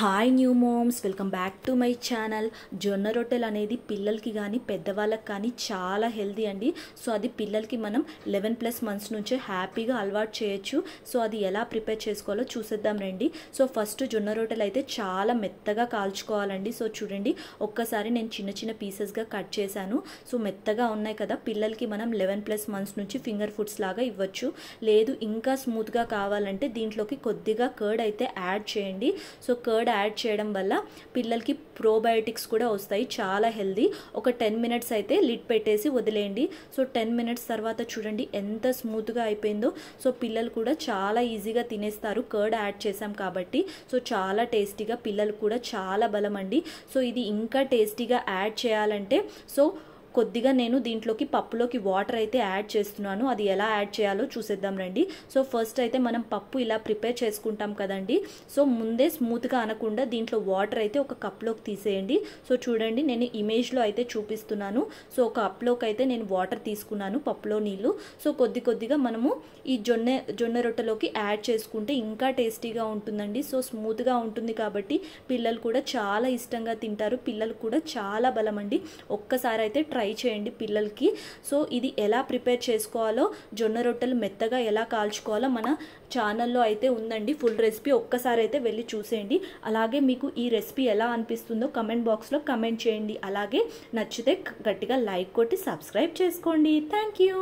Hi new moms, welcome back to my channel. జొన్న రొట్టెలు అనేది పిల్లలకి కానీ పెద్దవాళ్ళకి కానీ చాలా హెల్తీ అండి. సో అది పిల్లలకి మనం 11+ మంత్స్ నుంచే హ్యాపీగా అలవాటు చేయొచ్చు. సో అది ఎలా ప్రిపేర్ చేసుకోవాలో చూసేద్దాం రండి. సో ఫస్ట్ జొన్న రొట్టెలు అయితే చాలా మెత్తగా కాల్చుకోవాలండి. సో చూడండి, ఒక్కసారి నేను చిన్న చిన్న పీసెస్గా కట్ చేశాను. సో మెత్తగా ఉన్నాయి కదా, పిల్లలకి మనం 11+ మంత్స్ నుంచి ఫింగర్ ఫుడ్స్ లాగా ఇవ్వచ్చు. లేదు ఇంకా స్మూత్గా కావాలంటే దీంట్లోకి కొద్దిగా కర్డ్ అయితే యాడ్ చేయండి. సో కర్డ్ యాడ్ చేయడం వల్ల పిల్లలకి ప్రోబయోటిక్స్ కూడా వస్తాయి, చాలా హెల్దీ. ఒక 10 మినిట్స్ అయితే లిడ్ పెట్టేసి వదిలేయండి. సో 10 మినిట్స్ తర్వాత చూడండి ఎంత స్మూత్గా అయిపోయిందో. సో పిల్లలు కూడా చాలా ఈజీగా తినేస్తారు, కర్డ్ యాడ్ చేసాం కాబట్టి. సో చాలా టేస్టీగా, పిల్లలు కూడా చాలా బలం అండి. సో ఇది ఇంకా టేస్టీగా యాడ్ చేయాలంటే సో కొద్దిగా నేను దీంట్లోకి పప్పులోకి వాటర్ అయితే యాడ్ చేస్తున్నాను. అది ఎలా యాడ్ చేయాలో చూసేద్దాం రండి. సో ఫస్ట్ అయితే మనం పప్పు ఇలా ప్రిపేర్ చేసుకుంటాం కదండి. సో ముందే స్మూత్గా అనకుండా దీంట్లో వాటర్ అయితే ఒక కప్లోకి తీసేయండి. సో చూడండి, నేను ఇమేజ్లో అయితే చూపిస్తున్నాను. సో ఒక కప్లోకి అయితే నేను వాటర్ తీసుకున్నాను, పప్పులో నీళ్ళు. సో కొద్దిగా మనము ఈ జొన్న రొట్టెలోకి యాడ్ చేసుకుంటే ఇంకా టేస్టీగా ఉంటుందండి. సో స్మూత్గా ఉంటుంది కాబట్టి పిల్లలు కూడా చాలా ఇష్టంగా తింటారు. పిల్లలు కూడా చాలా బలం అండి. ఒక్కసారి అయితే ట్రై చేయండి పిల్లలకి. సో ఇది ఎలా ప్రిపేర్ చేసుకోవాలో, జొన్న రొట్టెలు మెత్తగా ఎలా కాల్చుకోవాలో మన ఛానల్లో అయితే ఉందండి ఫుల్ రెసిపీ. ఒక్కసారి అయితే వెళ్ళి చూసేయండి. అలాగే మీకు ఈ రెసిపీ ఎలా అనిపిస్తుందో కమెంట్ బాక్స్లో కమెంట్ చేయండి. అలాగే నచ్చితే గట్టిగా లైక్ కొట్టి సబ్స్క్రైబ్ చేసుకోండి. Thank you.